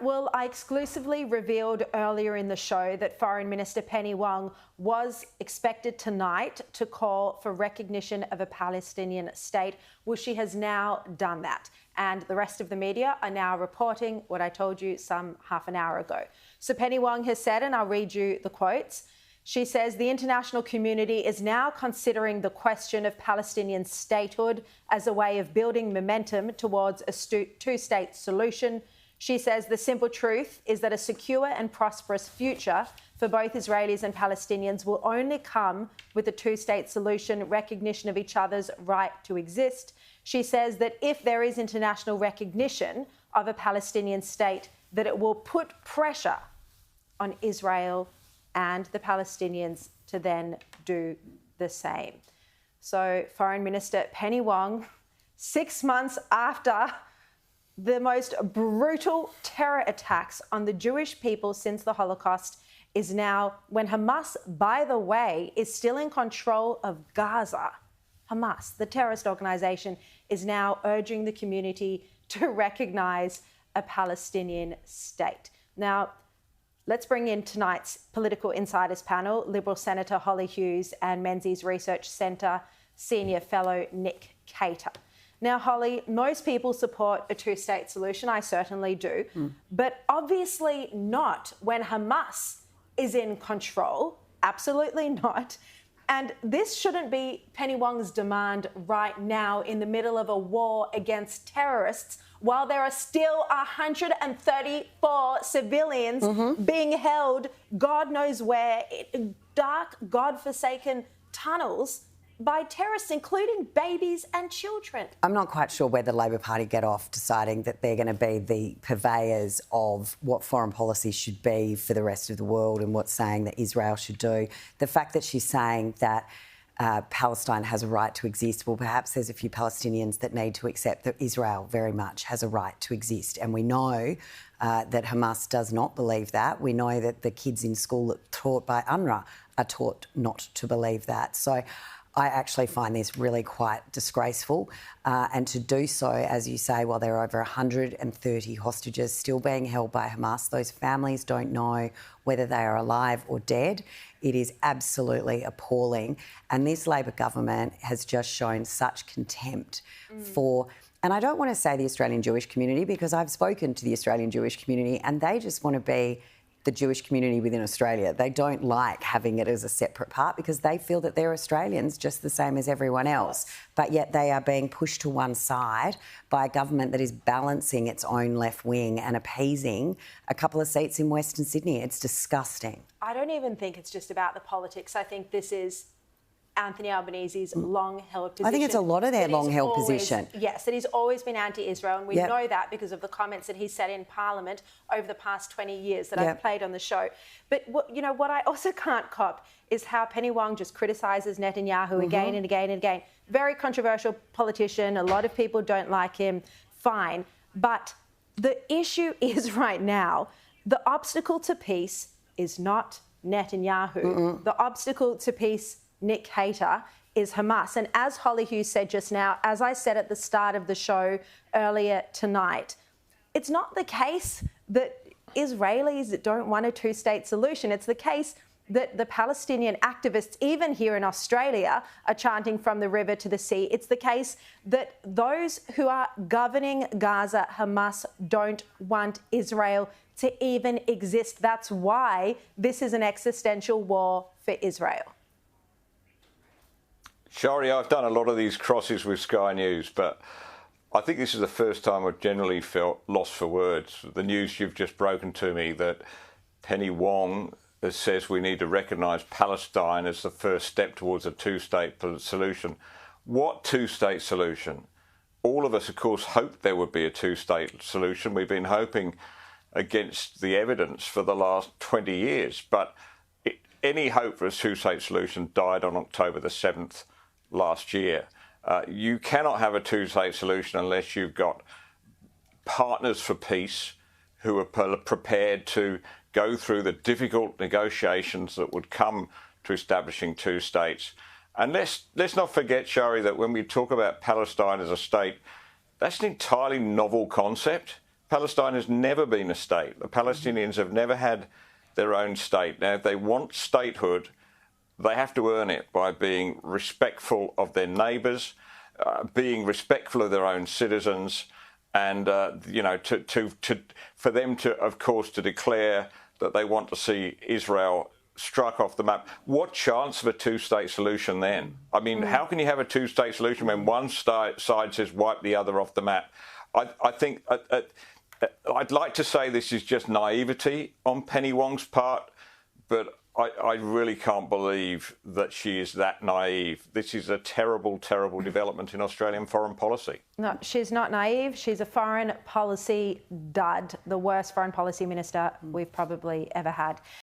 Well, I exclusively revealed earlier in the show that Foreign Minister Penny Wong was expected tonight to call for recognition of a Palestinian state. Well, she has now done that. And the rest of the media are now reporting what I told you some half an hour ago. So Penny Wong has said, and I'll read you the quotes. She says the international community is now considering the question of Palestinian statehood as a way of building momentum towards a two-state solution. She says the simple truth is that a secure and prosperous future for both Israelis and Palestinians will only come with a two-state solution, recognition of each other's right to exist. She says that if there is international recognition of a Palestinian state, that it will put pressure on Israel and the Palestinians to then do the same. So Foreign Minister Penny Wong, 6 months after the most brutal terror attacks on the Jewish people since the Holocaust, is now, when Hamas, by the way, is still in control of Gaza, Hamas, the terrorist organisation, is now urging the community to recognise a Palestinian state. Now, let's bring in tonight's Political Insiders panel, Liberal Senator Hollie Hughes and Menzies Research Centre Senior Fellow Nick Cater. Now, Hollie, most people support a two-state solution. I certainly do. But obviously not when Hamas is in control. Absolutely not. And this shouldn't be Penny Wong's demand right now in the middle of a war against terrorists, while there are still 134 civilians being held, God knows where, in dark, God-forsaken tunnels by terrorists, including babies and children. I'm not quite sure where the Labor Party get off deciding that they're going to be the purveyors of what foreign policy should be for the rest of the world and what's saying that Israel should do. The fact that she's saying that Palestine has a right to exist, well, perhaps there's a few Palestinians that need to accept that Israel very much has a right to exist. And we know that Hamas does not believe that. We know that the kids in school taught by UNRWA are taught not to believe that. So I actually find this really quite disgraceful. And to do so, as you say, while there are over 130 hostages still being held by Hamas, those families don't know whether they are alive or dead. It is absolutely appalling. And this Labor government has just shown such contempt for, and I don't want to say the Australian Jewish community, because I've spoken to the Australian Jewish community and they just want to be the Jewish community within Australia. They don't like having it as a separate part because they feel that they're Australians just the same as everyone else. But yet they are being pushed to one side by a government that is balancing its own left wing and appeasing a couple of seats in Western Sydney. It's disgusting. I don't even think it's just about the politics. I think this is Anthony Albanese's long-held position. I think it's a lot of their long-held position. Yes, that he's always been anti-Israel, and we know that because of the comments that he said in Parliament over the past 20 years that I've played on the show. But, what I also can't cop is how Penny Wong just criticises Netanyahu again and again and again. Very controversial politician. A lot of people don't like him. Fine. But the issue is right now, the obstacle to peace is not Netanyahu. The obstacle to peace, Nick Cater, is Hamas. And as Hollie Hughes said just now, as I said at the start of the show earlier tonight, it's not the case that Israelis don't want a two-state solution. It's the case that the Palestinian activists, even here in Australia, are chanting from the river to the sea. It's the case that those who are governing Gaza, Hamas, don't want Israel to even exist. That's why this is an existential war for Israel. Sharri, I've done a lot of these crosses with Sky News, but I think this is the first time I've generally felt lost for words. The news you've just broken to me that Penny Wong says we need to recognise Palestine as the first step towards a two-state solution. What two-state solution? All of us, of course, hoped there would be a two-state solution. We've been hoping against the evidence for the last 20 years, but any hope for a two-state solution died on October the 7th last year. You cannot have a two-state solution unless you've got partners for peace who are prepared to go through the difficult negotiations that would come to establishing two states. And let's not forget, Sharri, that when we talk about Palestine as a state, that's an entirely novel concept. Palestine has never been a state. The Palestinians have never had their own state. Now, if they want statehood, they have to earn it by being respectful of their neighbours, being respectful of their own citizens, and for them to, of course, to declare that they want to see Israel struck off the map. What chance of a two-state solution then? I mean, how can you have a two-state solution when one side says wipe the other off the map? I think I'd like to say this is just naivety on Penny Wong's part, but I really can't believe that she is that naive. This is a terrible, terrible development in Australian foreign policy. No, she's not naive. She's a foreign policy dud, the worst foreign policy minister we've probably ever had.